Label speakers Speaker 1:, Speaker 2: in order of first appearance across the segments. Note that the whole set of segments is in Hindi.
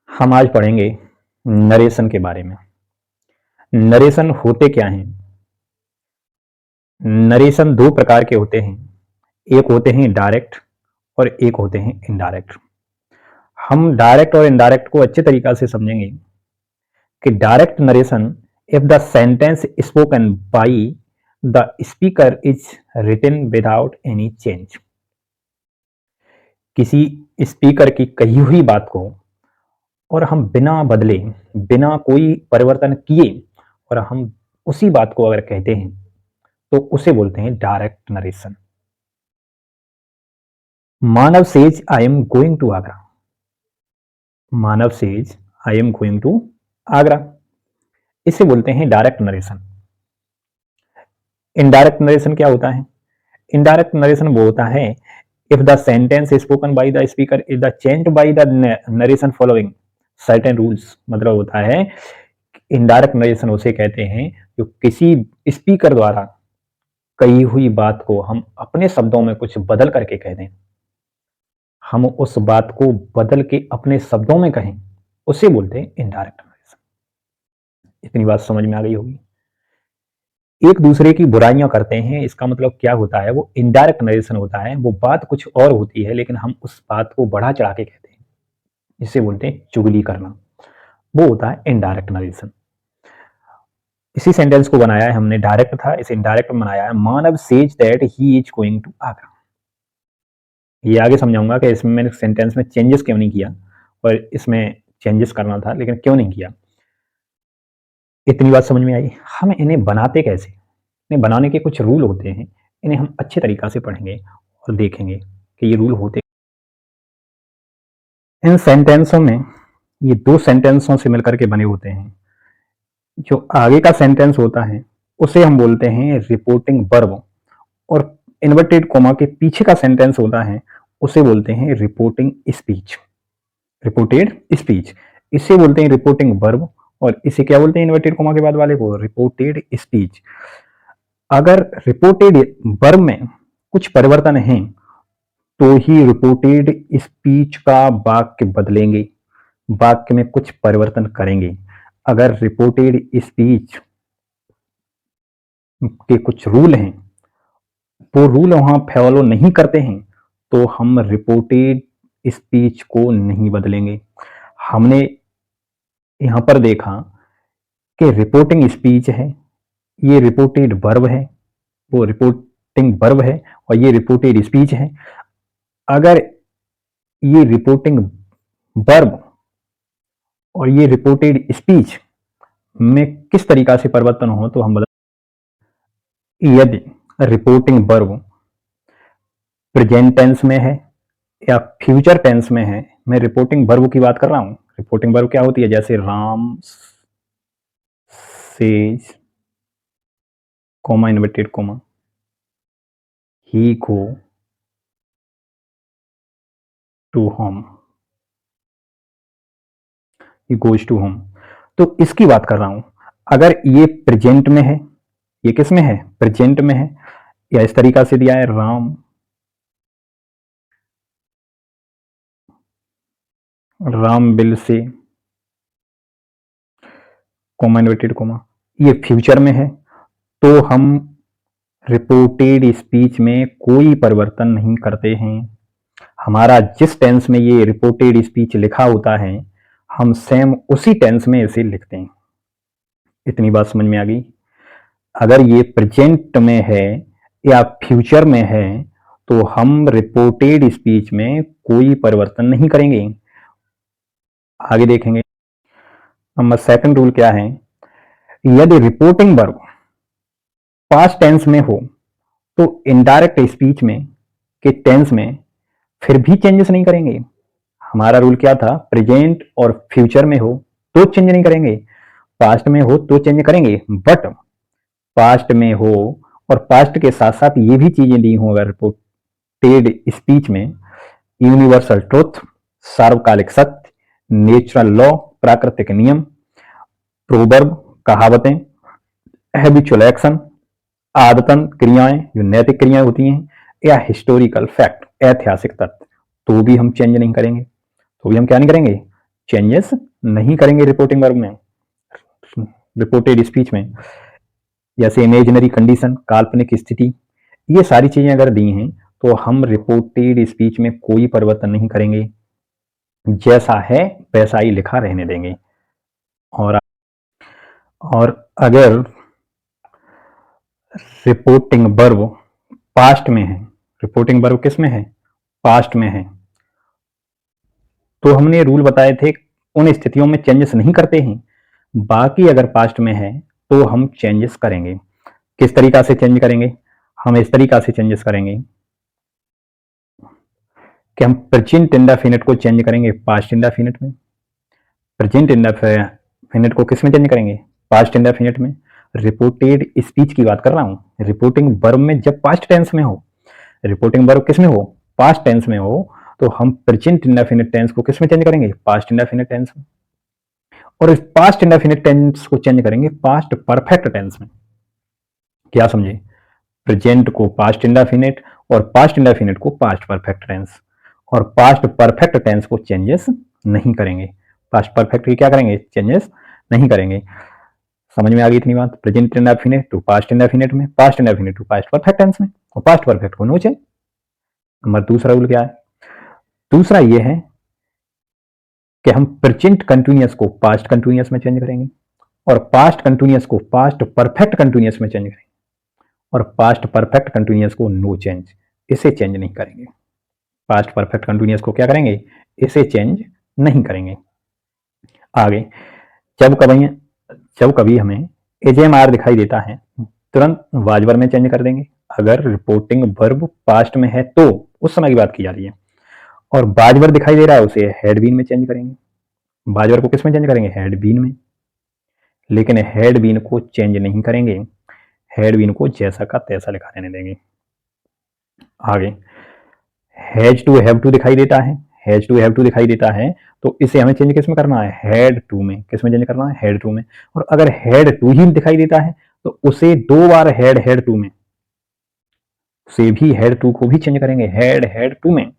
Speaker 1: हम आज पढ़ेंगे नरेशन के बारे में। नरेशन होते क्या हैं? नरेशन दो प्रकार के होते हैं। एक होते हैं डायरेक्ट और एक होते हैं इनडायरेक्ट। हम डायरेक्ट और इनडायरेक्ट को अच्छे तरीका से समझेंगे कि direct narration, if the sentence spoken by the speaker is written without any change. किसी स्पीकर की कही हुई बात को और हम बिना बदले, बिना कोई परिवर्तन किए और हम उसी बात को अगर कहते हैं तो उसे बोलते हैं direct narration. Manav says I am going to Agra. Manav says I am going to Agra, इसे बोलते हैं डायरेक्ट नरेशन। इनडायरेक्ट नरेशन क्या होता है? इनडायरेक्ट नरेशन वो होता है if the sentence spoken by the speaker is the changed by the narration following certain rules. मतलब होता है इनडायरेक्ट नरेशन उसे कहते हैं जो किसी स्पीकर द्वारा कही हुई बात को हम अपने शब्दों में कुछ बदल करके कह दें, हम उस बात को बदल के अपने शब्दों में कहें, उसे बोलते हैं इनडायरेक्ट नरेशन। इतनी बात समझ में आ गई होगी। एक दूसरे की बुराइयां करते हैं, इसका मतलब क्या होता है? वो इनडायरेक्ट नरेशन होता है। वो बात कुछ और होती है लेकिन हम उस बात को बढ़ा चढ़ा के कहते हैं, इसे बोलते हैं चुगली करना। वो होता है इनडायरेक्ट नरेशन। इसी सेंटेंस को बनाया है हमने, डायरेक्ट था, इसे इनडायरेक्ट बनाया है। Manav says that he is going to Agra. ये आगे समझाऊंगा कि इसमें मैंने सेंटेंस में चेंजेस क्यों नहीं किया, और इसमें चेंजेस करना था लेकिन क्यों नहीं किया। इतनी बात समझ में आई। हम इन्हें बनाते कैसे? इन्हें बनाने के कुछ रूल होते हैं, इन्हें हम अच्छे तरीका से पढ़ेंगे और देखेंगे कि ये रूल होते। इन सेंटेंसों में, ये दो सेंटेंसों से मिलकर के बने होते हैं। जो आगे का सेंटेंस होता है उसे हम बोलते हैं रिपोर्टिंग वर्ब, और इन्वर्टेड कोमा के पीछे का सेंटेंस होता है उसे बोलते हैं रिपोर्टिंग स्पीच। रिपोर्टेड स्पीच, इसे बोलते हैं रिपोर्टिंग वर्ब, और इसे क्या बोलते हैं इन्वर्टेड कोमा के बाद वाले को? Reported speech. अगर रिपोर्टेड वर्ब में कुछ परिवर्तन है तो ही रिपोर्टेड स्पीच का वाक्य बदलेंगे, वाक्य में कुछ परिवर्तन करेंगे। अगर रिपोर्टेड स्पीच के कुछ रूल हैं, वो रूल वहां फॉलो नहीं करते हैं, तो हम रिपोर्टेड स्पीच को नहीं बदलेंगे। हमने यहां पर देखा कि रिपोर्टिंग स्पीच है, ये रिपोर्टेड वर्ब है, वो रिपोर्टिंग वर्ब है, और ये रिपोर्टेड स्पीच है। अगर ये रिपोर्टिंग वर्ब और ये रिपोर्टेड स्पीच में किस तरीका से परिवर्तन हो तो हम बता। यदि रिपोर्टिंग वर्ब प्रेजेंट टेंस में है या फ्यूचर टेंस में है, मैं रिपोर्टिंग वर्ब की बात कर रहा हूं। रिपोर्टिंग वर्ब क्या होती है? जैसे Ram says comma inverted comma he go to home, he goes to home, तो इसकी बात कर रहा हूं। अगर ये प्रेजेंट में है, ये किस में है? प्रेजेंट में है, या इस तरीका से दिया है राम बिल से कोमा इन्वर्टेड कोमा, ये फ्यूचर में है, तो हम रिपोर्टेड स्पीच में कोई परिवर्तन नहीं करते हैं। हमारा जिस टेंस में ये रिपोर्टेड स्पीच लिखा होता है, हम सेम उसी टेंस में इसे लिखते हैं। इतनी बात समझ में आ गई। अगर ये प्रेजेंट में है या फ्यूचर में है तो हम रिपोर्टेड स्पीच में कोई परिवर्तन नहीं करेंगे। आगे देखेंगे। नंबर सेकंड रूल क्या है? यदि रिपोर्टिंग वर्ब पास्ट टेंस में हो तो इनडायरेक्ट स्पीच में के टेंस में फिर भी चेंजेस नहीं करेंगे। हमारा रूल क्या था? प्रेजेंट और फ्यूचर में हो तो चेंज नहीं करेंगे, पास्ट में हो तो चेंज करेंगे। बट पास्ट में हो और पास्ट के साथ साथ ये भी चीजें दी हो अगर रिपोर्टेड स्पीच में, यूनिवर्सल ट्रुथ, सार्वकालिक सत्य, नेचुरल लॉ, प्राकृतिक नियम, प्रोवर्ब कहावतें, हैबिचुअल एक्शन आदतन क्रियाएं जो नैतिक क्रियाएं होती हैं, या हिस्टोरिकल फैक्ट ऐतिहासिक तथ्य, तो भी हम चेंज नहीं करेंगे। तो भी हम क्या नहीं करेंगे? चेंजेस नहीं करेंगे रिपोर्टिंग वर्ब में, रिपोर्टेड स्पीच में। जैसे इमेजिनरी कंडीशन, काल्पनिक स्थिति, ये सारी चीजें अगर दी हैं तो हम रिपोर्टेड स्पीच में कोई परिवर्तन नहीं करेंगे, जैसा है वैसा ही लिखा रहने देंगे। और अगर रिपोर्टिंग वर्ब पास्ट में है, रिपोर्टिंग वर्ब किस में है, पास्ट में है, तो हमने रूल बताए थे उन स्थितियों में चेंजेस नहीं करते हैं, बाकी अगर पास्ट में है तो हम चेंजेस करेंगे। किस तरीका से चेंज करेंगे, हम इस तरीका से चेंजेस करेंगे कि हम प्रेजेंट इंडेफिनिट को चेंज करेंगे पास्ट इंडेफिनिट में। प्रेजेंट इंडेफिनिट को किस में चेंज करेंगे, पास्ट इंडेफिनिट में। रिपोर्टेड स्पीच की बात कर रहा हूं, रिपोर्टिंग वर्ब में जब पास्ट टेंस में हो, रिपोर्टिंग वर्ब किस में हो, पास्ट टेंस में हो, तो हम प्रेजेंट इंडेफिनिट टेंस को किस में चेंज करेंगे, पास्ट इंडेफिनिट टेंस में। और इस पास्ट इंडेफिनिट टेंस को चेंज करेंगे पास्ट परफेक्ट टेंस में। क्या समझे, प्रेजेंट को पास्ट इंडेफिनिट और पास्ट इंडेफिनिट को पास्ट परफेक्ट टेंस, और पास्ट परफेक्ट टेंस को चेंजेस नहीं करेंगे, पास्ट परफेक्ट की क्या करेंगे, चेंजेस नहीं करेंगे। समझ में आ गई इतनी बात, present indefinite to past indefinite में, past indefinite to past perfect tense में, और पास्ट परफेक्ट को नो चेंज। नंबर दूसरा रूल क्या है, दूसरा ये है कि हम प्रेजेंट कंटिन्यूअस को पास्ट कंटिन्यूअस में चेंज करेंगे, और पास्ट कंटिन्यूअस को पास्ट परफेक्ट कंटिन्यूअस में चेंज करेंगे, और पास्ट परफेक्ट कंटिन्यूअस को नो चेंज, इसे चेंज नहीं करेंगे। पास्ट परफेक्ट कंटिन्यूअस को क्या करेंगे, इसे चेंज नहीं करेंगे। आगे जब कभी हमें एजेएमआर दिखाई देता है तुरंत वाज वर्ब में चेंज कर देंगे, अगर रिपोर्टिंग वर्ब पास्ट में है तो, उस समय की बात की जा रही है। और वाज वर्ब दिखाई दे रहा है उसे हैड बीन में चेंज करेंगे, वाज वर्ब को किस में चेंज करेंगे, हैड बीन में। लेकिन हैड बीन को चेंज नहीं करेंगे, हैड बीन को जैसा का तैसा लिखा रहने देंगे। आगे हैज टू हैव टू दिखाई देता है, हैज टू हैव टू दिखाई देता है तो इसे हमें चेंज किस में करना है, हैड टू में। किस में चेंज करना है, हैड टू में। और अगर हैड टू ही दिखाई देता है तो उसे दो बार हैड टू में, उसे भी हैड टू को भी चेंज करेंगे हैड टू में,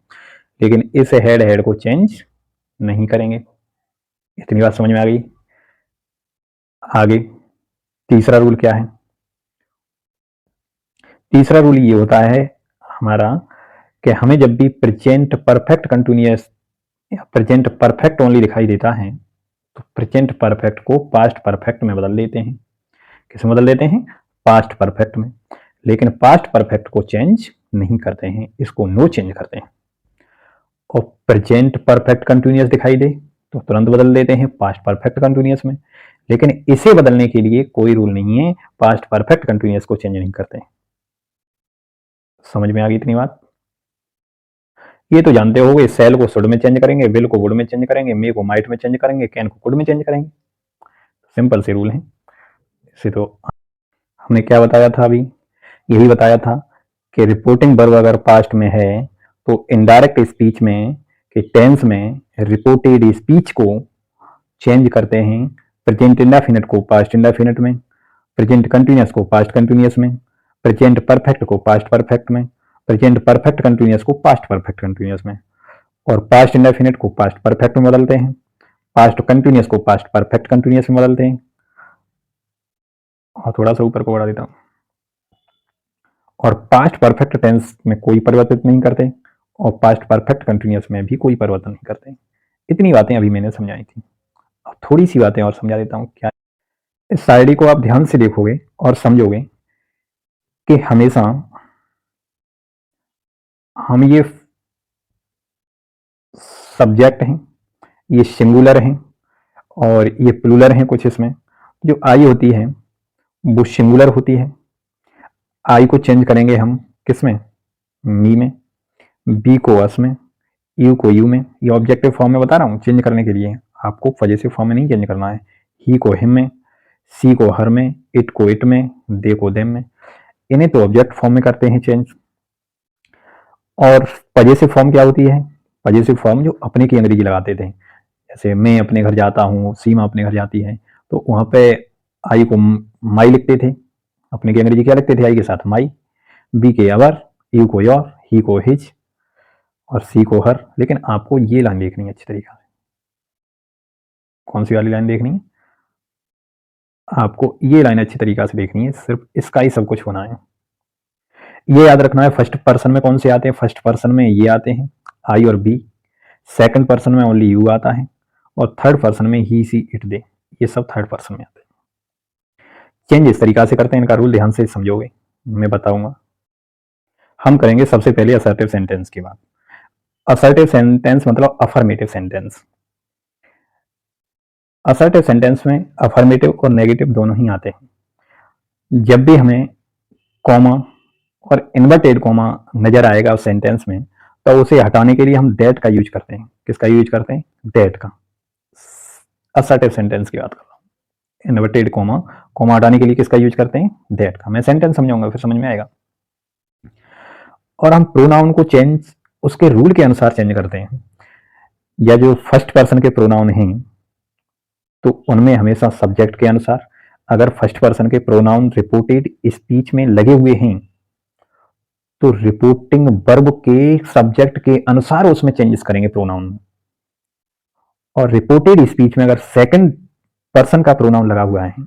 Speaker 1: लेकिन इस हैड को चेंज नहीं करेंगे। इतनी बात समझ में आ गई। आगे तीसरा रूल क्या है, तीसरा रूल ये होता है हमारा कि हमें जब भी प्रेजेंट परफेक्ट कंटिन्यूअस या प्रेजेंट परफेक्ट ओनली दिखाई देता है तो प्रेजेंट परफेक्ट को पास्ट परफेक्ट में बदल देते हैं। किस में बदल देते हैं, पास्ट परफेक्ट में। लेकिन पास्ट परफेक्ट को चेंज नहीं करते हैं, इसको नो चेंज करते हैं। और प्रेजेंट परफेक्ट कंटिन्यूअस दिखाई दे तो तुरंत बदल देते हैं पास्ट परफेक्ट कंटिन्यूअस में, लेकिन इसे बदलने के लिए कोई रूल नहीं है, पास्ट परफेक्ट कंटिन्यूअस को चेंज नहीं करते। समझ में आ गई इतनी बात। ये तो जानते हो, सेल को शुड में चेंज करेंगे, विल को वुड में चेंज करेंगे, मे को माइट में चेंज करेंगे, कैन को कुड में चेंज करेंगे। सिंपल से रूल है। इसे तो हमने क्या बताया था अभी, यही बताया था कि रिपोर्टिंग वर्ब अगर पास्ट में है तो इनडायरेक्ट स्पीच में कि टेंस में रिपोर्टेड स्पीच को चेंज करते हैं, प्रेजेंट इंडेफिनिट को पास्ट इंडेफिनिट में, प्रेजेंट कंटिन्यूअस को पास्ट कंटिन्यूअस में, प्रेजेंट परफेक्ट को पास्ट परफेक्ट में, प्रेजेंट परफेक्ट कंटिन्यूअस को पास्ट परफेक्ट कंटिन्यूअस में, और पास्ट इंडेफिनिट को पास्ट परफेक्ट में बदलते हैं, पास्ट कंटिन्यूअस को पास्ट परफेक्ट कंटिन्यूअस में बदलते हैं। और थोड़ा सा ऊपर को बढ़ा देता हूं, और पास्ट परफेक्ट टेंस में कोई परिवर्तन नहीं करते, और पास्ट परफेक्ट कंटिन्यूअस में भी कोई परिवर्तन नहीं करते। इतनी बातें अभी मैंने समझाई थी। अब थोड़ी सी बातें और समझा देता हूं। क्या इस शायरी को आप ध्यान से देखोगे और समझोगे कि हमेशा हम ये सब्जेक्ट हैं, ये सिंगुलर हैं और ये प्लूरल हैं। कुछ इसमें जो आई होती है वो सिंगुलर होती है, आई को चेंज करेंगे हम किस में, मी में, बी को अस में, यू को यू में। ये ऑब्जेक्टिव फॉर्म में बता रहा हूँ चेंज करने के लिए, आपको पॉजेसिव फॉर्म में नहीं चेंज करना है। ही को हिम में, सी को हर में, इट को इट में, दे को देम में। इन्हें तो ऑब्जेक्ट फॉर्म में करते हैं चेंज। और पॉजेसिव फॉर्म क्या होती है, पॉजेसिव फॉर्म जो अपने की अंग्रेजी लगाते थे, जैसे मैं अपने घर जाता हूँ, सीमा अपने घर जाती है, तो वहां पे आई को माई लिखते थे, अपने की अंग्रेजी क्या लिखते थे आई के साथ माई, बी के अवर, यू को योर, ही को हिज और सी को हर। लेकिन आपको ये लाइन देखनी है अच्छी तरीके से। कौन सी वाली लाइन देखनी है? आपको ये लाइन अच्छी तरीका से देखनी है, सिर्फ इसका ही सब कुछ होना है। ये याद रखना है, फर्स्ट पर्सन में कौन से आते हैं? फर्स्ट पर्सन में ये आते हैं, आई और बी। सेकंड पर्सन में ओनली यू आता है, और थर्ड पर्सन में ही, सी, इट, दे, ये सब थर्ड पर्सन में आते हैं। चेंज इस तरीका से करते हैं, इनका रूल ध्यान से समझोगे, मैं बताऊंगा। हम करेंगे सबसे पहले असर्टिव सेंटेंस की बात। असर्टिव सेंटेंस मतलब अफर्मेटिव सेंटेंस। असर्टिव सेंटेंस में अफर्मेटिव और नेगेटिव दोनों ही आते हैं। जब भी हमें कॉमा और इन्वर्टेड कॉमा नजर आएगा उस सेंटेंस में, तो उसे हटाने के लिए हम दैट का यूज करते हैं। किसका यूज करते हैं? दैट का। असर्टिव सेंटेंस की बात कर रहा हूं। इन्वर्टेड कॉमा, कॉमा हटाने के लिए किसका यूज करते हैं? दैट का। मैं सेंटेंस समझाऊंगा, फिर समझ में आएगा। और हम प्रोनाउन को चेंज उसके रूल के अनुसार चेंज करते हैं। या जो फर्स्ट पर्सन के प्रोनाउन हैं, तो उनमें हमेशा सब्जेक्ट के अनुसार, अगर फर्स्ट पर्सन के प्रोनाउन रिपोर्टेड स्पीच में लगे हुए हैं, तो रिपोर्टिंग वर्ब के सब्जेक्ट के अनुसार उसमें चेंजेस करेंगे प्रोनाउन में। और रिपोर्टेड स्पीच में अगर सेकंड पर्सन का प्रोनाउन लगा हुआ है,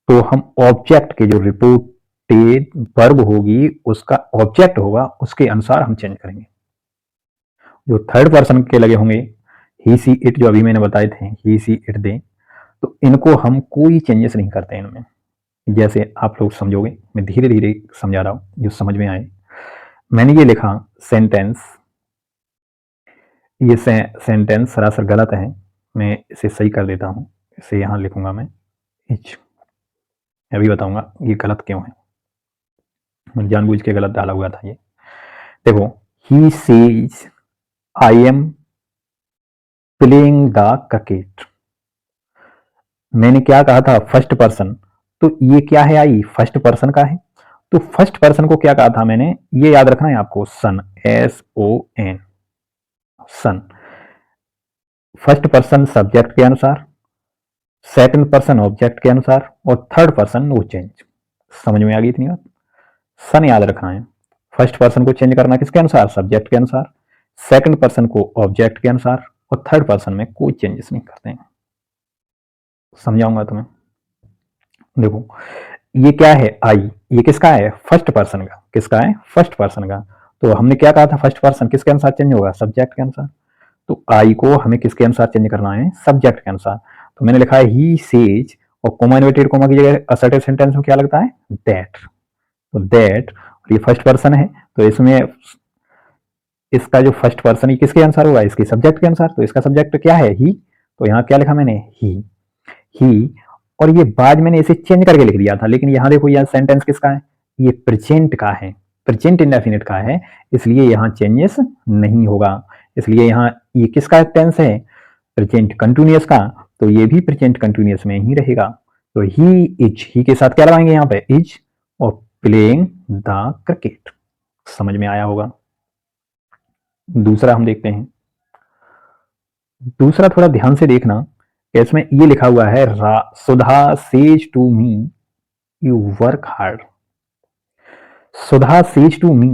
Speaker 1: तो हम ऑब्जेक्ट के, जो रिपोर्टेड वर्ब होगी उसका ऑब्जेक्ट होगा, उसके अनुसार हम चेंज करेंगे। जो थर्ड पर्सन के लगे होंगे, ही, सी, इट, जो अभी मैंने बताए थे, ही, सी, इट, दे, तो इनको हम कोई चेंजेस नहीं करते इनमें। जैसे आप लोग समझोगे, मैं धीरे धीरे समझा रहा हूं जो समझ में आए। मैंने ये लिखा सेंटेंस, ये सेंटेंस सरासर गलत है, मैं इसे सही कर देता हूं। इसे यहां लिखूंगा मैं, इच। अभी बताऊंगा ये गलत क्यों है, मैं जानबूझ के गलत डाला हुआ था ये। देखो, he says I am playing the cricket. मैंने क्या कहा था? First person. तो ये क्या है? आई फर्स्ट पर्सन का है, तो फर्स्ट पर्सन को क्या कहा था मैंने? ये याद रखना है आपको, सन, SON, सन। फर्स्ट पर्सन सब्जेक्ट के अनुसार, सेकंड पर्सन ऑब्जेक्ट के अनुसार, और थर्ड पर्सन नो चेंज। समझ में आ गई इतनी बात? सन याद रखना है। फर्स्ट पर्सन को चेंज करना किसके अनुसार? सब्जेक्ट के अनुसार। सेकंड पर्सन को ऑब्जेक्ट के अनुसार, और थर्ड पर्सन में कोई चेंजेस नहीं करते हैं। समझाऊंगा तुम्हें। देखो, ये क्या है? आई, ये किसका है? फर्स्ट पर्सन का। किसका है? फर्स्ट पर्सन का। तो हमने क्या कहा था? फर्स्ट पर्सन किसके अनुसार चेंज होगा? सब्जेक्ट के अनुसार। तो आई को हमें किसके अनुसार चेंज करना है? सब्जेक्ट के अनुसार। तो मैंने लिखा है ही सेज, और कोमा इन्वर्टेड कोमा की जगह असर्टिव सेंटेंस में क्या लगता है? दैट। तो दैट, और ये फर्स्ट पर्सन है, तो इसमें इसका जो फर्स्ट पर्सन है किसके अनुसार होगा? इसके सब्जेक्ट के अनुसार। तो इसका सब्जेक्ट क्या है? ही। तो यहाँ क्या लिखा मैंने? ही। और ये बाद मैंने इसे चेंज करके लिख दिया था, लेकिन यहाँ देखो, यह सेंटेंस किसका है? ये प्रेजेंट का है, प्रेजेंट इंडेफिनिट का है, इसलिए यहाँ चेंजेस नहीं होगा। इसलिए यहाँ ये किसका टेंस है? प्रेजेंट कंटिन्यूअस का, तो ये भी प्रेजेंट कंटिन्यूअस में ही रहेगा। तो ही इज, ही के साथ क्या लगाएंगे यहाँ पे? इज, और प्लेइंग द क्रिकेट। समझ में आया होगा। दूसरा हम देखते हैं। दूसरा थोड़ा ध्यान से देखना, इसमें ये लिखा हुआ है, Sudha says to me you work hard. Sudha says to me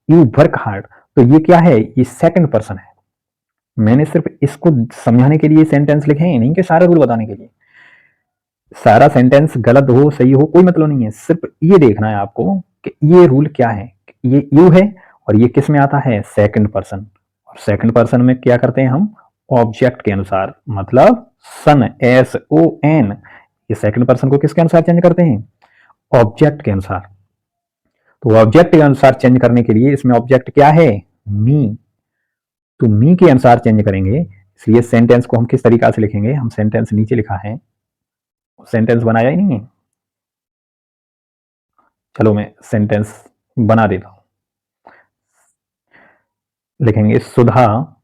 Speaker 1: you work hard, तो ये क्या है? ये सेकंड पर्सन है। मैंने सिर्फ इसको समझाने के लिए सेंटेंस लिखे हैं, नहीं कि सारा रूल बताने के लिए। सारा सेंटेंस गलत हो सही हो कोई मतलब नहीं है, सिर्फ ये देखना है आपको कि ये रूल क्या है। ये यू है, और ये किस में आता है? Second person. और सेकंड पर्सन में क्या करते हैं हम? ऑब्जेक्ट के अनुसार, मतलब सन, SON। ये सेकंड पर्सन को किसके अनुसार चेंज करते हैं? ऑब्जेक्ट के अनुसार। तो ऑब्जेक्ट के अनुसार चेंज करने के लिए इसमें ऑब्जेक्ट क्या है? मी। तो मी के अनुसार चेंज करेंगे, इसलिए सेंटेंस को हम किस तरीका से लिखेंगे? हम सेंटेंस नीचे लिखा है, सेंटेंस बनाया ही नहीं है। चलो मैं सेंटेंस बना देता हूं। लिखेंगे, सुधा,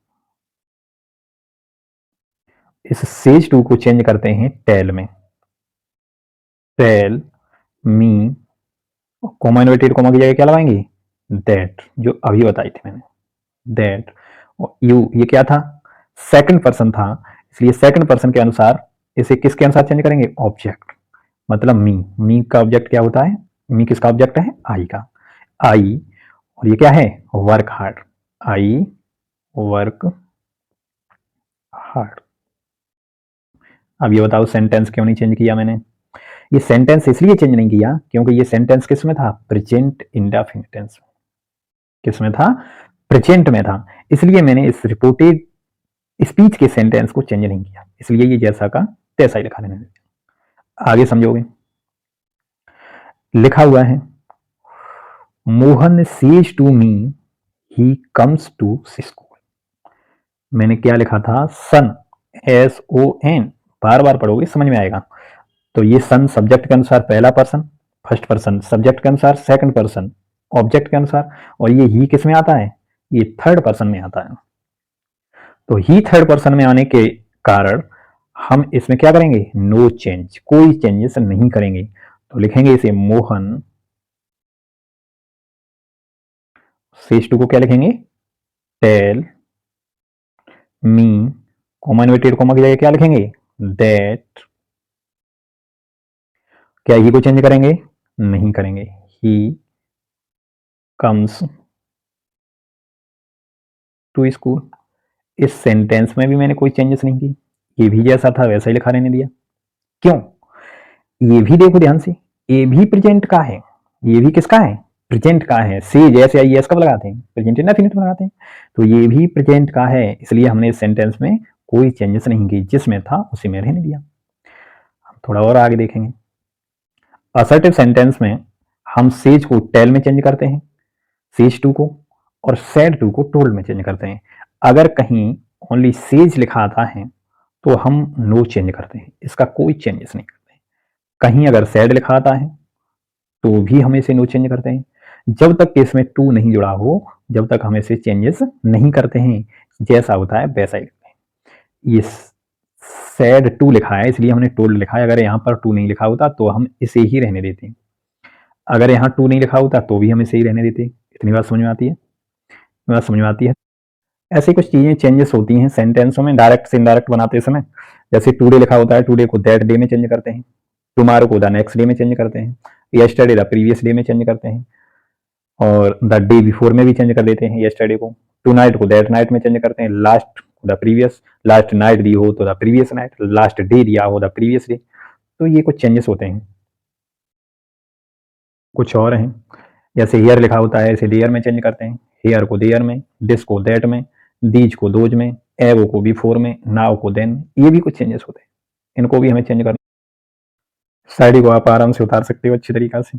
Speaker 1: इस सेज टू को चेंज करते हैं टेल में। Tell me, comma inverted comma की जगह क्या लगाएंगे? दैट, जो अभी बताई थी मैंने, दैट। और यू, ये क्या था? सेकंड पर्सन था, इसलिए सेकंड पर्सन के अनुसार इसे किसके अनुसार चेंज करेंगे? ऑब्जेक्ट, मतलब मी। मी का ऑब्जेक्ट क्या होता है? मी किसका ऑब्जेक्ट है? आई का। आई, और ये क्या है? Work hard. I work hard. अब ये बताओ सेंटेंस क्यों नहीं चेंज किया मैंने? ये सेंटेंस इसलिए चेंज नहीं किया क्योंकि ये सेंटेंस किस में था? Present indefinite tense. किस में था? प्रेजेंट में था। इसलिए मैंने इस रिपोर्टेड स्पीच के सेंटेंस को चेंज नहीं किया, इसलिए ये जैसा का तैसा ही लिखा देना। आगे समझोगे। लिखा हुआ है Mohan says to me he comes to school. मैंने क्या लिखा था? सन, SON। बार बार पढ़ोगे समझ में आएगा। तो ये सन सब्जेक्ट के अनुसार पहला पर्सन, फर्स्ट पर्सन, सब्जेक्ट के अनुसार सेकंड पर्सन, ऑब्जेक्ट के अनुसार, और ये ही किस में आता है? ये थर्ड पर्सन में आता है। तो ही थर्ड पर्सन में आने के कारण हम इसमें क्या करेंगे? नो चेंज, कोई चेंजेस नहीं करेंगे। तो लिखेंगे इसे मोहन सेज टू को क्या लिखेंगे? Tell me, comma inverted comma की जगह क्या लिखेंगे? दैट। क्या ही को चेंज करेंगे? नहीं करेंगे। He comes to school. इस सेंटेंस में भी मैंने कोई चेंजेस नहीं की, ये भी जैसा था वैसा ही लिखा रहने दिया। क्यों? ये भी देखो ध्यान से, ये भी प्रेजेंट का है, ये भी किसका है? प्रेजेंट का है। से जैसे आई एस कब लगाते हैं? प्रेजेंट इंडेफिनिट में लगाते हैं। तो ये भी प्रेजेंट का है, इसलिए हमने इस सेंटेंस में कोई चेंजेस नहीं की, जिसमें था उसी में रहने दिया। थोड़ा और आगे देखेंगे। असर्टिव सेंटेंस में हम सेज को टेल में चेंज करते हैं, सेज टू को, और सैड टू को टोल्ड में चेंज करते हैं। अगर कहीं ओनली सेज लिखा आता है तो हम नो चेंज करते हैं, इसका कोई चेंजेस नहीं करते हैं। कहीं अगर सैड लिखा आता है तो भी हम इसे नो चेंज करते हैं। जब तक कि इसमें टू नहीं जुड़ा हो, जब तक हम इसे चेंजेस नहीं करते हैं, जैसा होता है वैसा ही लिखते हैं। ये सैड टू लिखा है इसलिए हमने टोल्ड लिखा है। अगर यहाँ पर टू नहीं लिखा होता तो हम इसे ही रहने देते हैं, अगर यहाँ टू नहीं लिखा होता तो भी हम इसे ही रहने देते। इतनी बात समझ में आती है? बात समझ में आती है? ऐसी कुछ चीजें चेंजेस होती हैं सेंटेंसों में डायरेक्ट से इनडायरेक्ट बनाते समय। जैसे टुडे लिखा होता है, टुडे को दैट डे में चेंज करते हैं, टुमारो को द नेक्स्ट डे में चेंज करते हैं, यस्टरडे द प्रीवियस डे में चेंज करते हैं, और द डे बिफोर में भी चेंज कर देते हैं यस्टरडे को। टू नाइट को दैट नाइट में चेंज करते हैं, लास्ट को द प्रीवियस, लास्ट नाइट दी हो तो the previous night, last day दिया हो द प्रीवियस डे। तो ये कुछ चेंजेस होते हैं। कुछ और हैं, जैसे हेयर लिखा होता है इसे देयर में चेंज करते हैं, हेयर को देयर में, दिस को दैट में, दीज को दोज में, एवो को बिफोर में, नाउ को देन में। ये भी कुछ चेंजेस होते हैं, इनको भी हमें चेंज करना। साइड को आप आराम से उतार सकते हो अच्छी तरीका से।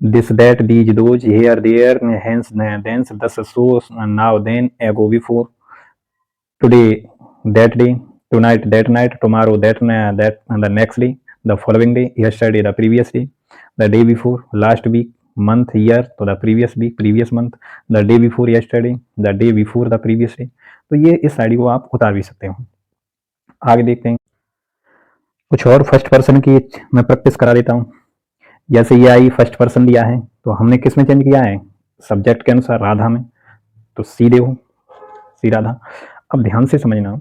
Speaker 1: This that these those, here there, hence thence, thus so, now then, ago before, today that day, tonight that night, tomorrow that the next day, the following day, yesterday the previous day, the day before, last week, month, year तो the previous week, previous month, the day before yesterday, the day before the previous day. तो ये इस साइड को आप उतार भी सकते हो। आगे देखते हैं कुछ और फर्स्ट पर्सन की मैं प्रैक्टिस करा देता हूँ। जैसे ये आई फर्स्ट पर्सन दिया है तो हमने किस में चेंज किया है? सब्जेक्ट के अनुसार राधा में। तो सी देखो, सी राधा। अब ध्यान से समझना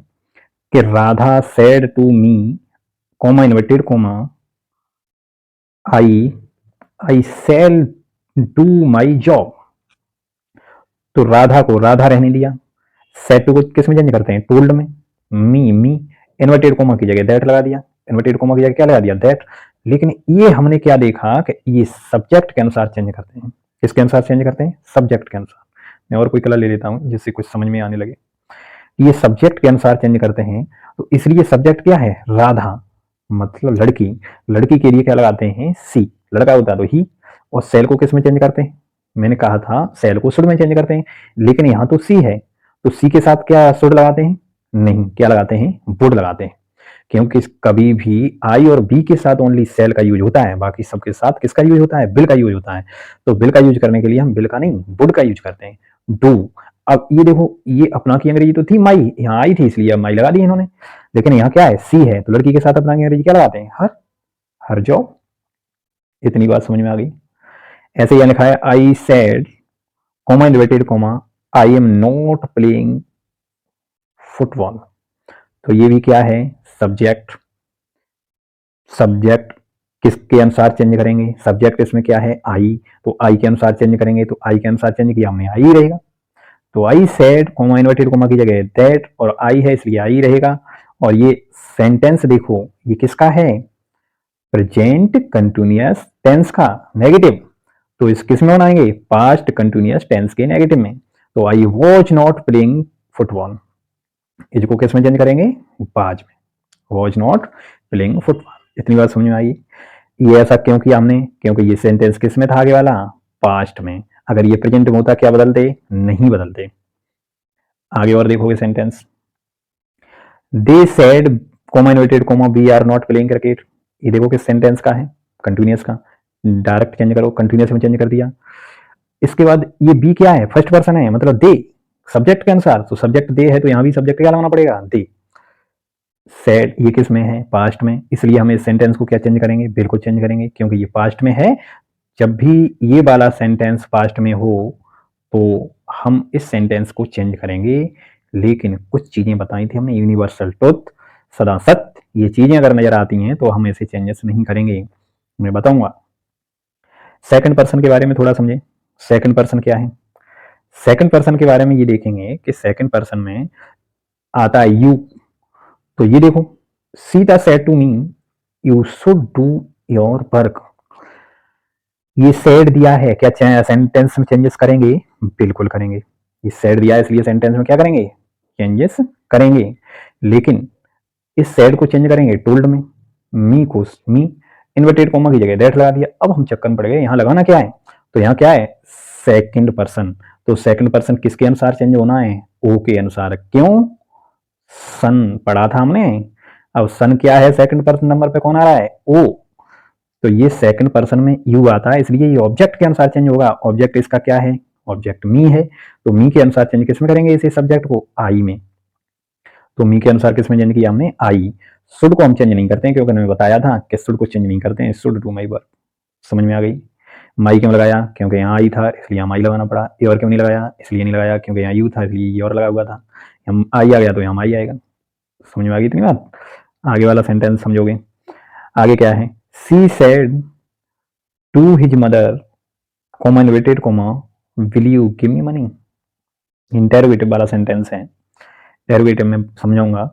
Speaker 1: कि Radha said to me, comma inverted comma, I shall do my job. तो राधा को राधा रहने दिया, सेड टू को किस में चेंज करते हैं? टोल्ड में। मी इन्वर्टेड कोमा की जगह दैट लगा दिया, इन्वर्टेड कोमा की जगह क्या लगा दिया? दैट। लेकिन ये हमने क्या देखा कि ये सब्जेक्ट के अनुसार चेंज करते हैं। किसके अनुसार चेंज करते हैं? सब्जेक्ट के अनुसार। मैं और कोई कलर ले लेता हूं जिससे कुछ समझ में आने लगे। ये सब्जेक्ट के अनुसार चेंज करते हैं, तो इसलिए सब्जेक्ट क्या है? राधा, मतलब लड़की। लड़की के लिए क्या लगाते हैं? सी। लड़का होता तो ही। और सेल को किस में चेंज करते हैं? मैंने कहा था सेल को शुड में चेंज करते हैं, लेकिन यहाँ तो सी है तो सी के साथ क्या शुड लगाते हैं? नहीं, क्या लगाते हैं? वुड लगाते हैं। क्योंकि कभी भी आई और बी के साथ ओनली सेल का यूज होता है, बाकी सबके साथ किसका यूज होता है? बिल का यूज होता है। तो बिल का यूज करने के लिए हम बिल का नहीं वुड का यूज करते हैं, डू। अब ये देखो, ये अपना की अंग्रेजी तो थी माई, यहाँ आई थी इसलिए अब माई लगा दी इन्होंने, लेकिन यहाँ क्या है? सी है, तो लड़की के साथ अपना की अंग्रेजी क्या लगाते हैं? हर। हर जॉब। इतनी बात समझ में आ गई? ऐसे यह लिखा है I said, comma inverted comma, I am not playing football. तो ये भी क्या है? सब्जेक्ट। सब्जेक्ट किसके अनुसार चेंज करेंगे? सब्जेक्ट इसमें क्या है? आई। तो आई के अनुसार चेंज करेंगे, तो आई के अनुसार चेंज किया हमने, आई रहेगा। तो I said, comma inverted comma की जगह दैट, और आई है इसलिए आई रहेगा। और ये सेंटेंस देखो ये किसका है, प्रेजेंट कंटिन्यूअस टेंस का नेगेटिव, तो इस किस में बनाएंगे, पास्ट कंटिन्यूअस टेंस के नेगेटिव में। तो I was not playing football, इसको किस में चेंज करेंगे, बाज में, वॉज नॉट प्लेइंग फुटबॉल। इतनी बात समझ में आई। ये ऐसा क्यों किया हमने, क्योंकि ये सेंटेंस किस में था आगे वाला, पास्ट में। अगर ये प्रेजेंट में होता क्या बदलते, नहीं बदलते। आगे और देखोगे sentence, they said comma inverted comma we are not playing cricket, ये देखो किस सेंटेंस का है, कंटिन्यूअस का, डायरेक्ट चेंज करो, कंटिन्यूअस में चेंज कर दिया। इसके बाद ये बी क्या है, फर्स्ट पर्सन है, मतलब दे, सब्जेक्ट के अनुसार, तो सब्जेक्ट दे है तो यहां भी सब्जेक्ट क्या लगाना पड़ेगा, दे। सेड ये किस में है, पास्ट में, इसलिए हम इस सेंटेंस को क्या चेंज करेंगे, बिल्कुल चेंज करेंगे, क्योंकि ये पास्ट में है। जब भी ये वाला सेंटेंस पास्ट में हो तो हम इस सेंटेंस को चेंज करेंगे। लेकिन कुछ चीजें बताई थी हमने, यूनिवर्सल ट्रुथ, सदा सत्य, ये चीजें अगर नजर आती हैं तो हम ऐसे चेंजेस नहीं करेंगे, मैं बताऊंगा। सेकंड पर्सन के बारे में थोड़ा समझे, सेकंड पर्सन क्या है। सेकंड पर्सन के बारे में ये देखेंगे कि सेकंड पर्सन में आता है यू, तो ये देखो, Sita said to me you should do your work, ये सेड दिया है, क्या सेंटेंस में चेंजेस करेंगे, बिल्कुल करेंगे। ये सेड दिया है इसलिए सेंटेंस में क्या करेंगे, चेंजेस करेंगे। लेकिन इस सेड को चेंज करेंगे टोल्ड में, मी को मी, इन्वर्टेड कॉमा की जगह दैट लगा दिया। अब हम चक्कर में पड़ गए, यहाँ लगाना क्या है, तो यहाँ क्या है, सेकंड पर्सन, तो सेकंड पर्सन किसके अनुसार चेंज होना है, ओ के अनुसार। क्यों, सन पढ़ा था हमने, अब सन क्या है, सेकंड पर्सन नंबर पे कौन आ रहा है, ओ, तो ये सेकंड पर्सन में यू आता है, इसलिए ये ऑब्जेक्ट के अनुसार चेंज होगा। ऑब्जेक्ट इसका क्या है, ऑब्जेक्ट मी है, तो मी के अनुसार चेंज किस में करेंगे, इसे सब्जेक्ट को आई में, तो मी के अनुसार किस में चेंज किया हमने, आई। शुड को हम चेंज नहीं करते हैं, क्योंकि मैंने बताया था कि शुड को चेंज नहीं करते हैं, शुड डू माई वर्क, समझ में आ गई। माई क्यों लगाया, क्योंकि यहाँ आई था इसलिए यहाँ माई लगाना पड़ा। योर क्यों नहीं लगाया, इसलिए नहीं लगाया क्योंकि यहाँ यू था इसलिए योर लगा हुआ था। हम आई आ गया तो यहाँ माई आएगा, समझ में आ गई इतनी बात। आगे वाला सेंटेंस समझोगे, आगे क्या है, she said to his mother comma inverted comma will you give me money, interrogative वाला सेंटेंस है, इंटरोगेटिव में समझाऊंगा।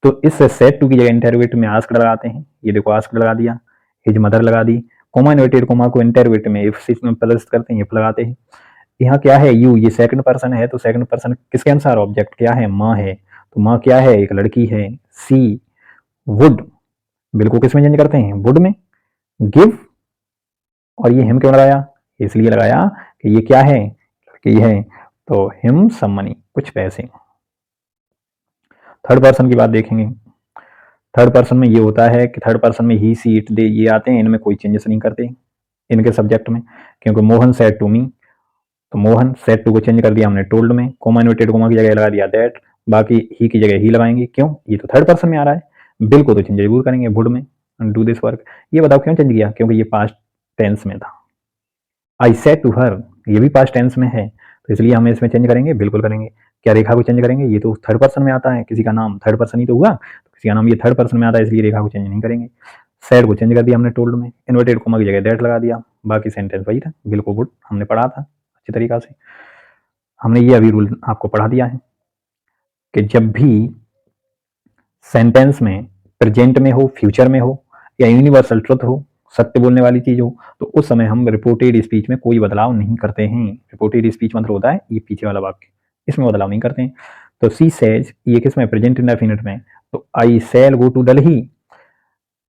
Speaker 1: तो इस सेड टू की जगह इंटरोगेटिव में आस्क लगाते हैं, ये देखो आस्क लगा दिया, हिज मदर लगा दी, कॉमा इन्वर्टेड कॉमा को इंटरोगेटिव में इफ में प्रदर्शित करते हैं, इफ लगाते हैं। यहाँ क्या है, यू, ये सेकंड पर्सन है, तो सेकंड पर्सन किसके अनुसार, ऑब्जेक्ट क्या है, माँ है, तो माँ क्या है, एक लड़की है। सी वुड, बिल्कुल किस में चेंज करते हैं, वुड में। गिव, और ये हिम क्यों लगाया, इसलिए लगाया कि ये क्या है, लड़की है, तो हिम सम मनी, कुछ पैसे। थर्ड पर्सन की बात देखेंगे, थर्ड पर्सन में ये होता है कि थर्ड पर्सन में ही सी इट दे ये आते हैं, इनमें कोई चेंजेस नहीं करते इनके सब्जेक्ट में, क्योंकि मोहन सेड टू मी, तो मोहन सेड टू को चेंज कर दिया हमने टोल्ड में, कोमा इन्वर्टेड कोमा की जगह लगा दिया दैट, बाकी ही की जगह ही लगाएंगे, क्यों, ये तो थर्ड पर्सन में आ रहा है, बिल को तो चेंज जरूर करेंगे, वुड में, डू दिस वर्क। ये बताओ क्यों चेंज किया, क्योंकि ये पास्ट टेंस में था। आई सेड टू हर, ये भी पास्ट टेंस में है, तो इसलिए हम इसमें चेंज करेंगे, बिल्कुल करेंगे। क्या रेखा को चेंज करेंगे, ये तो थर्ड पर्सन में आता है, किसी का नाम थर्ड पर्सन ही तो हुआ, तो किसी का नाम ये थर्ड पर्सन में आता है, इसलिए रेखा को चेंज नहीं करेंगे। सैड को चेंज कर दिया हमने टोल्ड में, इन्वर्टेड कोमा की जगह दैट लगा दिया, बाकी सेंटेंस वही था, बिल्कुल वुड हमने पढ़ा था अच्छी तरीका से। हमने ये अभी रूल आपको पढ़ा दिया है कि जब भी सेंटेंस में प्रेजेंट में हो, फ्यूचर में हो, या यूनिवर्सल ट्रुथ हो, सत्य बोलने वाली चीज हो, तो उस समय हम रिपोर्टेड स्पीच में कोई बदलाव नहीं करते हैं। रिपोर्टेड स्पीच मतलब होता है ये पीछे वाला वाक्य, इसमें बदलाव नहीं करते हैं। तो सी सेज, ये किस में, प्रेजेंट इंडेफिनिट में, तो आई शैल गो टू दिल्ली,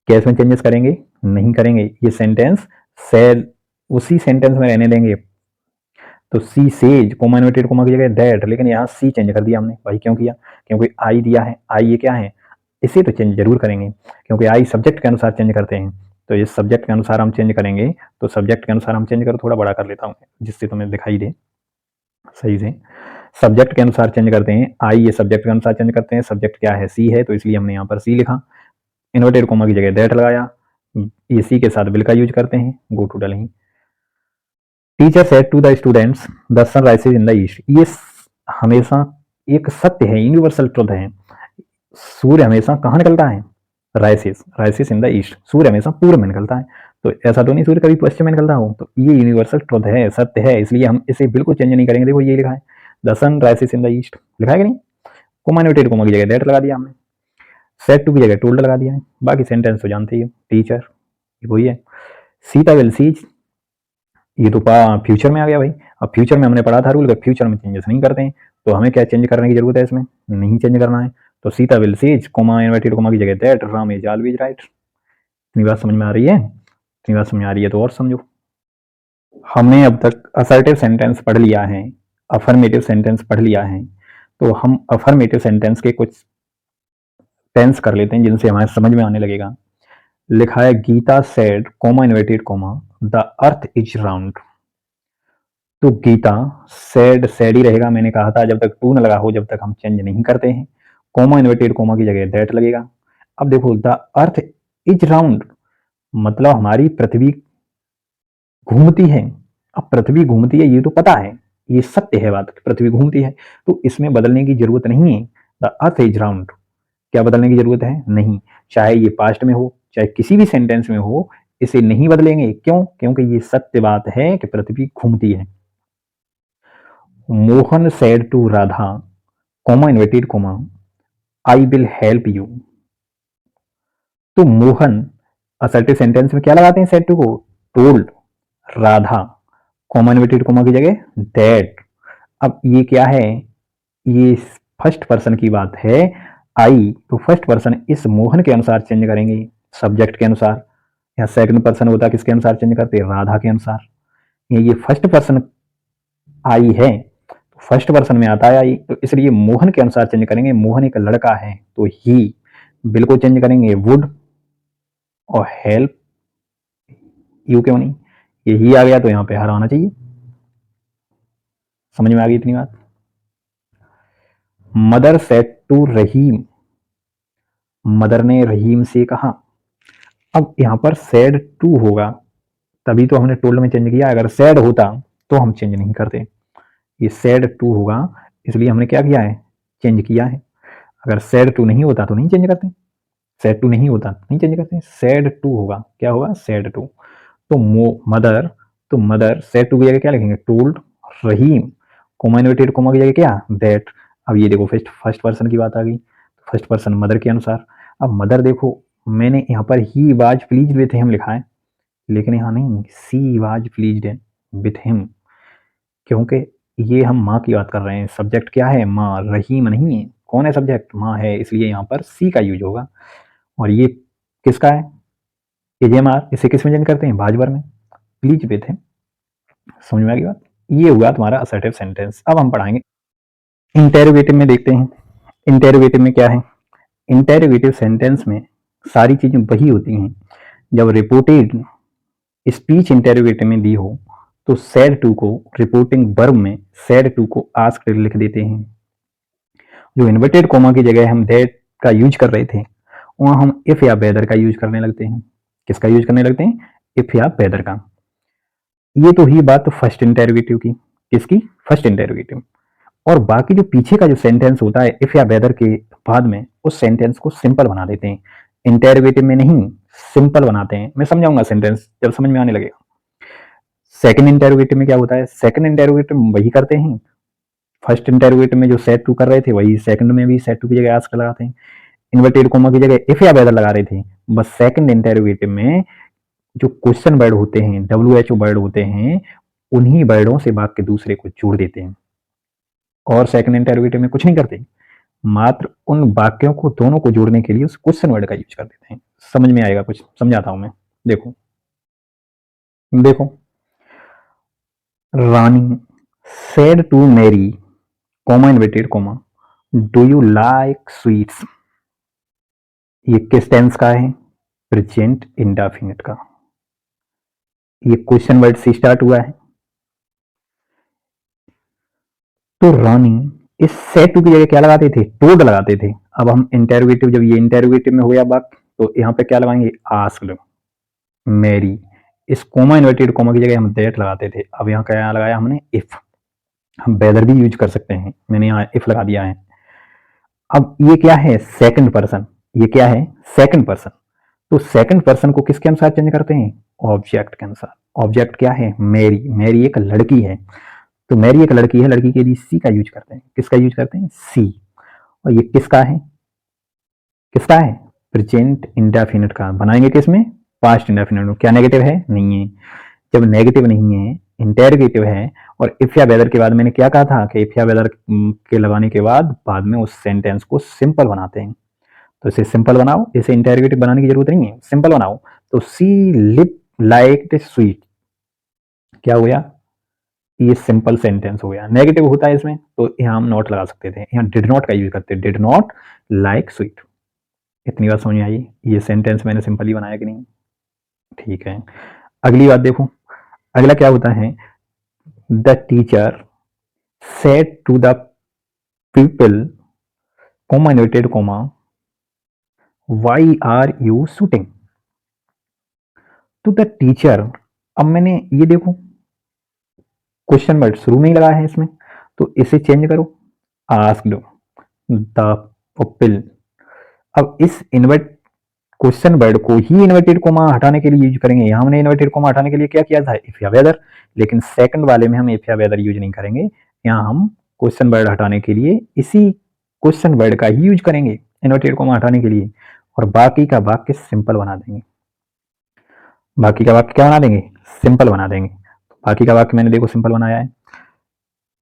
Speaker 1: क्या इसमें चेंजेस करेंगे, नहीं करेंगे। ये सेंटेंस शैल उसी सेंटेंस में रहने देंगे, तो she says comma inverted comma की जगह दैट, लेकिन यहाँ सी चेंज कर दिया हमने, भाई क्यों किया, क्योंकि आई दिया है, आई ये क्या है, इसे तो चेंज जरूर करेंगे, क्योंकि आई सब्जेक्ट के अनुसार चेंज करते हैं, तो इस सब्जेक्ट के अनुसार हम चेंज करेंगे। तो सब्जेक्ट के अनुसार हम चेंज कर, थोड़ा बड़ा कर लेता हूँ जिससे तुम्हें दिखाई दे सही से। सब्जेक्ट के अनुसार चेंज करते हैं, आई ये सब्जेक्ट के अनुसार चेंज करते हैं, सब्जेक्ट क्या है, सी है, तो इसलिए हमने यहाँ पर सी लिखा, इन्वर्टेड कोमा की जगह दैट लगाया, ये सी के साथ विल का यूज करते हैं, go to Delhi. Teacher said to the students the sun rises in the east, ये हमेशा एक सत्य है, यूनिवर्सल ट्रुथ है, सूर्य हमेशा कहाँ निकलता है, rises, rises in the east, सूर्य हमेशा पूर्व में निकलता है, तो ऐसा तो नहीं सूर्य कभी पश्चिम में निकलता हो, तो ये यूनिवर्सल ट्रुथ है, सत्य है, इसलिए हम इसे बिल्कुल चेंज नहीं करेंगे। देखो ये लिखा है the sun rises in the east, लिखा है कि नहीं, कोमा इन्वर्टेड कोमा की जगह दैट लगा दिया हमने। सेड टू की जगह टोल्ड लगा दिया है, बाकी सेंटेंस तो जानते ही हो, टीचर वही है। सीता विल सीज, ये तो फ्यूचर में आ गया भाई। अब फ्यूचर में हमने पढ़ा था रूल, अगर फ्यूचर में चेंजेस नहीं करते हैं तो हमें क्या चेंज करने की जरूरत है, इसमें नहीं चेंज करना है। तो Sita will cease coma inverted comma की जगह that Ram is always right. इतनी बात समझ में आ रही है? इतनी बात समझ में आ रही है तो और समझो। हमने अब तक असर्टिव सेंटेंस पढ़ लिया है, अफर्मेटिव सेंटेंस पढ़ लिया है, तो हम अफर्मेटिव सेंटेंस के कुछ टेंस कर लेते हैं जिनसे हमारे समझ में आने लगेगा। लिखा है Gita said comma inverted comma the earth is round. तो गीता सेड ही रहेगा, मैंने कहा था जब तक टू न लगा हो जब तक हम चेंज नहीं करते हैं। कोमा इन्वर्टेड कोमा की जगह दैट लगेगा। अब देखो द अर्थ इज राउंड मतलब हमारी पृथ्वी घूमती है। अब पृथ्वी घूमती है ये तो पता है, ये सत्य है बात, पृथ्वी घूमती है, तो इसमें बदलने की जरूरत नहीं है। द अर्थ इज राउंड, क्या बदलने की जरूरत है? नहीं। चाहे ये पास्ट में हो चाहे किसी भी सेंटेंस में हो, इसे नहीं बदलेंगे। क्यों? क्योंकि ये सत्य बात है कि पृथ्वी घूमती है। Mohan said to Radha comma inverted comma I will help you. तो मोहन असर्टिव सेंटेंस में क्या लगाते हैं सेड टू को? Told Radha comma inverted comma की जगह दैट। अब ये क्या है? ये फर्स्ट पर्सन की बात है। आई तो फर्स्ट पर्सन इस मोहन के अनुसार चेंज करेंगे, सब्जेक्ट के अनुसार। या सेकंड पर्सन होता किसके अनुसार चेंज करते? राधा के अनुसार। ये फर्स्ट पर्सन आई है, फर्स्ट पर्सन में आता है आई, तो इसलिए मोहन के अनुसार चेंज करेंगे। मोहन एक लड़का है तो ही बिल्कुल चेंज करेंगे वुड, और हेल्प यू क्यों नहीं, ये ही आ गया तो यहाँ पे हर आना चाहिए। समझ में आ गई इतनी बात? Mother said to Rahim, mother ने रहीम से कहा। अब यहाँ पर सेड टू होगा तभी तो हमने टोल्ड में चेंज किया, अगर सेड होता तो हम चेंज नहीं करते। ये सेड टू होगा इसलिए हमने क्या किया है? चेंज किया है। अगर सेड टू नहीं होता तो नहीं चेंज करते, सेड टू नहीं होता नहीं चेंज करते। सेड टू होगा, क्या होगा? Said to. तो मदर, तो मदर सेड टू की जगह क्या लिखेंगे? Told Rahim comma inverted comma की जगह क्या? दैट। अब ये देखो फर्स्ट पर्सन की बात आ गई, फर्स्ट पर्सन मदर के अनुसार। अब मदर देखो, मैंने यहाँ पर he was please with him लिखा है, लेकिन यहाँ नहीं, she was pleased with him, क्योंकि ये हम माँ की बात कर रहे हैं। सब्जेक्ट क्या है? माँ, रहीम नहीं है। कौन है सब्जेक्ट? माँ है, इसलिए यहाँ पर सी का यूज होगा। और ये किसका है? एजेएमआर, इसे किस में चेंज करते हैं? भाजवर में, प्लीज विथ हिम। समझ में आ गई बात? ये हुआ तुम्हारा असर्टिव सेंटेंस। अब हम पढ़ाएंगे इंटेरोगेटिव में। देखते हैं इंटेरोगेटिव में क्या है। इंटेरोगेटिव सेंटेंस में सारी चीजें वही होती हैं। जब रिपोर्टेड स्पीच इंटेरोगेटिव में दी हो तो सेड टू को रिपोर्टिंग वर्ब में सेड टू को आस्क्ड लिख देते हैं। जो इन्वर्टेड कोमा की जगह हम दैट का यूज कर रहे थे, वहां हम इफ या वेदर का यूज करने लगते हैं। किसका यूज करने लगते हैं? इफ या वेदर का। ये तो ही बात फर्स्ट इंटेरोगेटिव की। किसकी? First interrogative. और बाकी जो पीछे का जो सेंटेंस होता है इफ या वेदर के बाद में, उस सेंटेंस को सिंपल बना देते हैं। इंटेरोगेटिव में नहीं, सिंपल बनाते हैं। मैं समझाऊंगा सेंटेंस जब समझ में आने लगेगा। सेकंड इंटेरोगेटिव में क्या होता है? सेकंड इंटेरोगेटिव में वही करते हैं, फर्स्ट इंटेरोगेटिव में जो सेट टू कर रहे थे वही सेकंड में भी सेट टू की जगह आस्क लगाते हैं। इन्वर्टेड कोमा की जगह इफ या वेदर लगा रहे थे, बस सेकंड इंटेरोगेटिव में जो क्वेश्चन वर्ड होते हैं, WHO वर्ड होते हैं, उन्हीं वर्डों से वाक्य दूसरे को जोड़ देते हैं। और सेकंड इंटेरोगेटिव में कुछ नहीं करते, मात्र उन वाक्यों को दोनों को जोड़ने के लिए उस क्वेश्चन वर्ड का यूज कर देते हैं। समझ में आएगा? कुछ समझाता हूं मैं। देखो देखो, Rani said to Mary comma inverted comma do you like sweets. ये किस टेंस का है? प्रेजेंट इंडेफिनिट का। ये क्वेश्चन वर्ड से स्टार्ट हुआ है। तो रानी इस सेट टू की जगह क्या लगाते थे? टोल्ड लगाते थे। अब हम इंटेरोगेटिव, जब ये इंटेरोगेटिव में हो गया बात, तो यहाँ पे क्या लगाएंगे? Asked Mary. इस कोमा इन्वर्टेड कोमा की जगह हम दैट लगाते थे। अब यहाँ क्या लगाया हमने? इफ। हम वेदर भी यूज कर सकते हैं, मैंने यहाँ इफ लगा दिया है। अब ये क्या है? Second person. ये क्या है? Second person. तो सेकंड पर्सन को किसके अनुसार चेंज करते हैं? ऑब्जेक्ट के अनुसार। ऑब्जेक्ट क्या है? मैरी। मैरी एक लड़की है, तो मैरी एक लड़की है, लड़की के लिए सी का यूज करते हैं। किसका यूज करते हैं? सी। और ये किसका है? किसका है? प्रेजेंट इंडेफिनिट का। बनाएंगे किसमें? पास्ट इंडेफिनिट में। क्या नेगेटिव है? नहीं है। जब नेगेटिव नहीं है, इंटेरोगेटिव है, और इफ या वेदर के बाद मैंने क्या कहा था कि इफ या वेदर के लगाने के बाद में उस सेंटेंस को सिंपल बनाते हैं। तो इसे सिंपल बनाओ, इसे इंटेरोगेटिव बनाने की जरूरत नहीं है, सिंपल बनाओ। तो सी लिप लाइक द स्वीट, क्या हो गया? ये सिंपल सेंटेंस हो गया। नेगेटिव होता है इसमें तो यहाँ हम नॉट लगा सकते थे, यहाँ डिड नॉट का यूज करते, डिड नॉट लाइक स्वीट। इतनी बात समझ में आई? ये सेंटेंस मैंने सिंपल ही बनाया कि नहीं? ठीक है। अगली बात देखो, अगला क्या होता है? The teacher said to the people, comma inverted comma, why are you shooting? To the teacher, अब मैंने ये देखो क्वेश्चन वर्ड शुरू में ही लगा है इसमें, तो इसे चेंज करो, आस्क्ड द पीपल। अब इस इन्वर्ट क्वेश्चन वर्ड को ही इन्वर्टेड कोमा हटाने के लिए यूज करेंगे। यहाँ हमने इन्वर्टेड कोमा हटाने के लिए क्या किया था? इफ या वेदर। लेकिन सेकंड वाले में हम इफ या वेदर यूज नहीं करेंगे, यहाँ हम क्वेश्चन वर्ड हटाने के लिए इसी क्वेश्चन वर्ड का ही यूज करेंगे इन्वर्टेड कोमा हटाने के लिए, और बाकी का वाक्य सिंपल बना देंगे। बाकी का वाक्य क्या बना देंगे? सिंपल बना देंगे। बाकी का वाक्य मैंने देखो सिंपल बनाया है।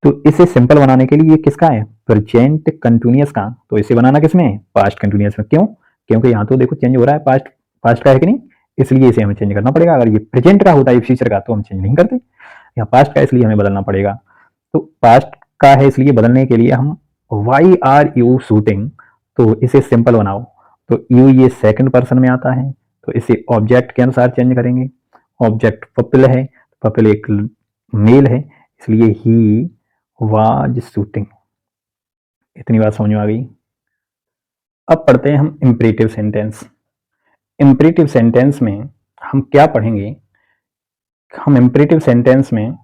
Speaker 1: तो इसे सिंपल बनाने के लिए ये किसका है? प्रेजेंट कंटिन्यूअस का। तो इसे बनाना किसमें है? पास्ट कंटिन्यूअस में। क्यों? क्योंकि यहाँ तो देखो चेंज हो रहा है, पास्ट पास्ट का है कि नहीं, इसलिए इसे हमें चेंज करना पड़ेगा। अगर ये प्रेजेंट का होता है फ्यूचर का तो हम चेंज नहीं करते, यहाँ पास्ट का इसलिए हमें बदलना पड़ेगा। तो पास्ट का है इसलिए बदलने के लिए हम वाई आर यू शूटिंग, तो इसे सिंपल बनाओ। तो यू ये सेकंड पर्सन में आता है, तो इसे ऑब्जेक्ट के अनुसार चेंज करेंगे। ऑब्जेक्ट पपिल है, पपिल एक मेल है, इसलिए ही वाज शूटिंग। इतनी बात समझ में आ गई? अब पढ़ते हैं हम इंपरेटिव सेंटेंस। इंपरेटिव सेंटेंस में हम क्या पढ़ेंगे? हम इंपरेटिव सेंटेंस में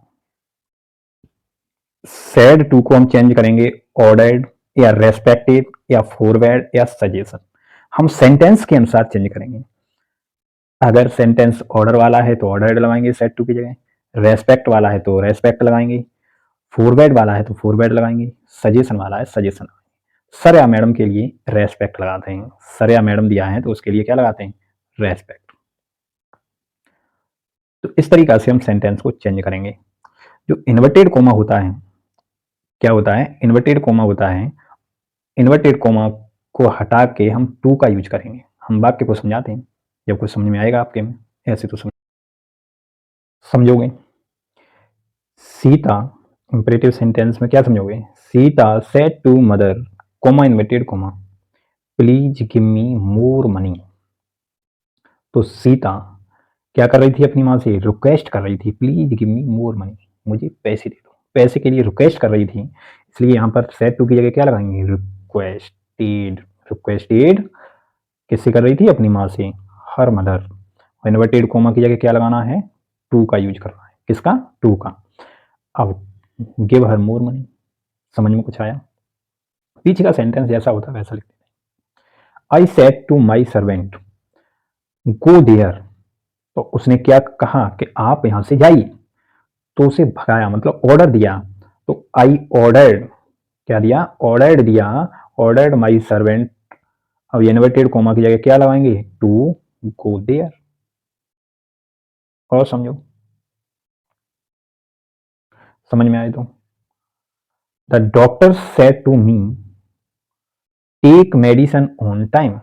Speaker 1: सैड टू को हम चेंज करेंगे ऑर्डर्ड या रेस्पेक्टेड या फॉरवर्ड या सजेशन। हम सेंटेंस के अनुसार चेंज करेंगे। अगर सेंटेंस ऑर्डर वाला है तो ऑर्डर्ड लगाएंगे सैड टू की जगह, रेस्पेक्ट वाला है तो रेस्पेक्ट लगाएंगे, फॉरवर्ड वाला है तो फॉरवर्ड लगाएंगे, सजेशन वाला है सजेशन। सर या मैडम के लिए रेस्पेक्ट लगाते हैं, सर या मैडम दिया है तो उसके लिए क्या लगाते हैं? रेस्पेक्ट। तो इस तरीका से हम सेंटेंस को चेंज करेंगे। जो इन्वर्टेड कोमा होता है, क्या होता है? इन्वर्टेड कोमा होता है, इन्वर्टेड कोमा को हटा के हम टू का यूज करेंगे। हम वाक्य को समझाते हैं, जब कुछ समझ में आएगा आपके में, ऐसे तो समझोगे। सीता, इंपरेटिव सेंटेंस में क्या समझोगे? Sita said to mother, comma inverted comma, please give me more money. तो सीता क्या कर रही थी? अपनी माँ से रिक्वेस्ट कर रही थी, please give me more money, मुझे पैसे दे दो। पैसे के लिए रिक्वेस्ट कर रही थी, इसलिए यहाँ पर सेड टू की जगह क्या लगाएंगे? रिक्वेस्टेड। रिक्वेस्टेड किससे कर रही थी? अपनी माँ से, हर मदर। इन्वर्टेड कोमा की जगह क्या लगाना है? टू का यूज करना है। किसका? टू का। अब गिव हर मोर मनी, समझ में कुछ आया? पीछे का सेंटेंस जैसा होता है वैसा लिखते हैं। I said to my servant go there, तो उसने क्या कहा कि आप यहां से जाइए, तो उसे भगाया, मतलब ऑर्डर दिया। तो आई ऑर्डर्ड, क्या दिया? ऑर्डर्ड दिया, ऑर्डर्ड माई सर्वेंट। अब इन्वर्टेड कोमा की जगह क्या लगाएंगे? To go there. और समझो, समझ में आए तो। The doctor said to me take medicine on time,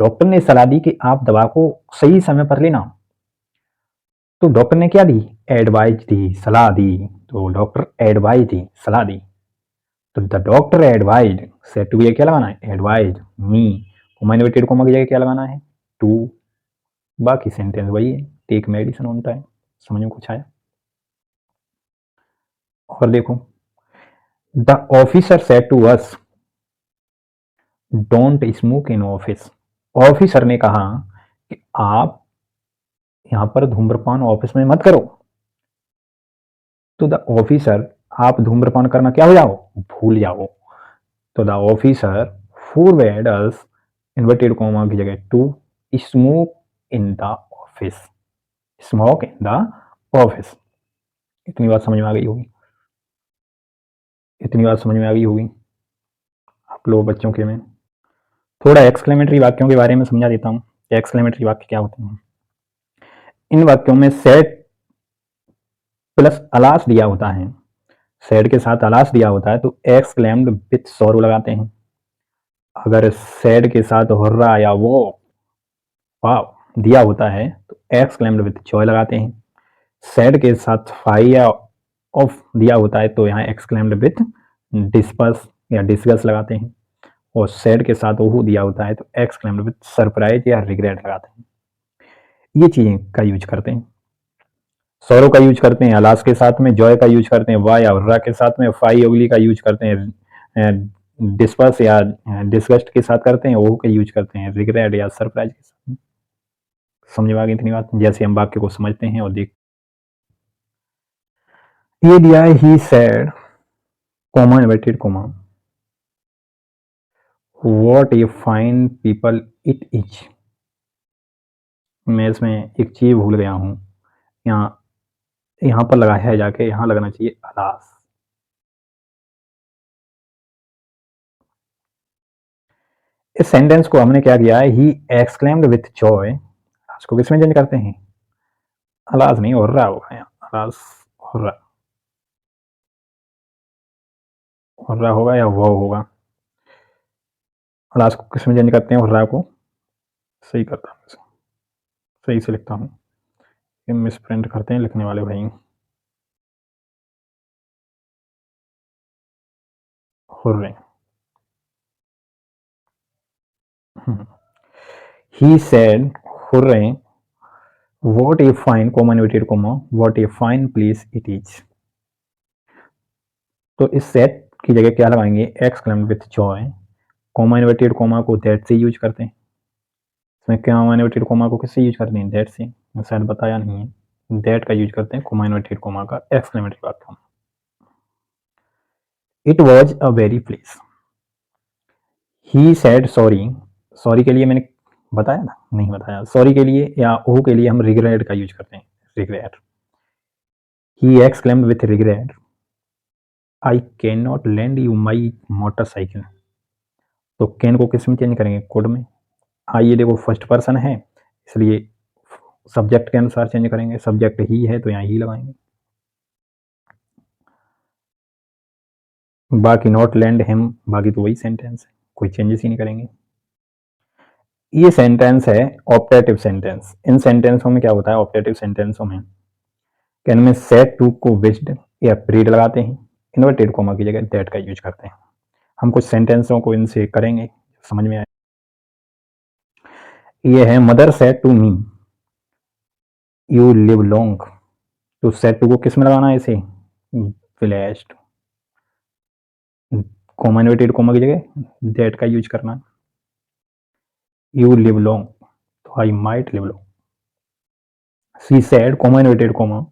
Speaker 1: doctor ने सलाह दी कि आप दवा को सही समय पर लेना। तो डॉक्टर ने क्या दी? एडवाइज दी, सलाह दी। तो डॉक्टर एडवाइज दी, सलाह दी। तो the doctor advise said to क्या लगाना है? एडवाइज मी, इन्वर्टेड कोमा की जगह क्या लगाना है? टू। बाकी सेंटेंस वही है, टेक मेडिसिन ऑन टाइम। समझ में कुछ आया? और देखो, the officer said to us don't smoke in office, officer ने कहा कि आप यहां पर धूम्रपान ऑफिस में मत करो। तो द ऑफिसर, आप धूम्रपान करना क्या हो जाओ? भूल जाओ। तो the officer forward us, inverted comma की जगह to, smoke in the office, smoke in the office. इतनी बात समझ में आ गई होगी? इतनी बात समझ में आ गई होगी आप लोग बच्चों के में? थोड़ा एक्सक्लेमेटरी वाक्यों के बारे में समझा देता हूँ कि एक्सक्लेमेटरी वाक्य क्या होते हैं। इन वाक्यों में सेड प्लस अलास दिया होता है, सेड के साथ अलास दिया होता है तो एक्सक्लेम्ड विथ सॉरो लगाते हैं। अगर सेड के साथ हुर्रा या वो वाव दिया होता है तो एक्सक्लेम्ड विथ जॉय लगाते हैं। सेड के साथ फाई या ऑफ दिया होता है तो यहाँ एक्सक्लेम्ड विथ डिस्पर्स या डिस्गस लगाते हैं। और सेड के साथ ओहू दिया होता है तो एक्सक्लेम्ड विथ सरप्राइज या रिग्रेट लगाते हैं। ये चीजें का यूज करते हैं। सौरो का यूज करते हैं अलास के साथ में, जॉय का यूज करते हैं वाई और रा के साथ में, फाई ओगली का यूज करते हैं डिस्पर्स या डिस्गस्ट के साथ करते हैं, ओहू का यूज करते हैं रिग्रेट या सरप्राइज के साथ। समझ में आ गई इतनी बात? जैसे हम वाक्य को समझते हैं और देख, ये दिया है he said comma inverted comma what a fine people it is. मैं इसमें एक चीज भूल गया हूँ, यहाँ पर लगाया है, जाके यहाँ लगना चाहिए अलास। इस सेंटेंस को हमने क्या किया है, ही एक्सक्लेम्ड विथ जॉय, उसको किस में चेंज करते हैं, अलास नहीं हुर्रा होगा यहाँ, अलास हुर्रा, हुर्रा होगा या वो होगा। अलास को किस में चेंज करते हैं, हुर्रा को। सही करता हूँ, सही से लिखता हूँ, मिस प्रिंट करते हैं लिखने वाले भाई। Hurray, he said hurray what a fine comma inverted comma what a fine place it is. तो इस सेट की जगह क्या लगाएंगे, exclaimed with Joy, comma inverted comma को दैट से यूज करते हैं। इसमें कॉमा इन्वर्टेड कॉमा को किससे यूज करते हैं, दैट से, शायद बताया नहीं है, दैट का यूज करते हैं कॉमा इन्वर्टेड कॉमा का एक्सक्लेमेटरी वाक्य। It was a very place, he said sorry, sorry के लिए मैंने बताया ना, नहीं बताया, सॉरी के लिए या ओ के लिए हम रिग्रेट का यूज करते हैं, regret. He exclaimed with regret I can not lend you my motorcycle. तो कैन को किस में चेंज करेंगे, कोड में। ये देखो फर्स्ट पर्सन है इसलिए सब्जेक्ट के अनुसार चेंज करेंगे, सब्जेक्ट ही है तो यहाँ ही लगाएंगे। बाकी नॉट लैंड हिम, बाकी तो वही सेंटेंस है, कोई चेंजेस ही नहीं करेंगे। ये सेंटेंस है ऑप्टेटिव सेंटेंस। इन सेंटेंसों में क्या होता है, ऑप्टेटिव सेंटेंसों में कैन में सेड टू को विज्ड या प्रीड लगाते हैं, इन्वर्टेड कॉमा की जगह दैट का यूज करते हैं। हम कुछ सेंटेंसों को इनसे करेंगे, समझ में आए। ये है mother said to me you live long. तो सेड टू को किस में लगाना है, इसे ब्लेस्ड, कॉमा इन्वर्टेड कॉमा की जगह दैट का यूज करना। यू लिव लॉन्ग तो I might live long. She said comma inverted comma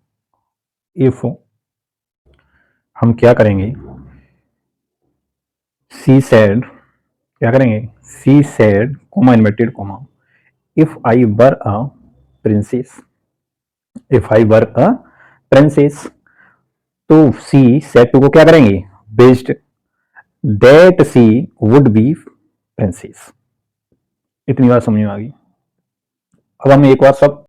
Speaker 1: if, हम क्या करेंगे, सी सेड क्या करेंगे, she said comma inverted comma if I were a princess, if I were a princess. तो सी सेड टू को क्या करेंगे, based that she would be princess. इतनी बात समझ में आ गई। अब हम एक बार सब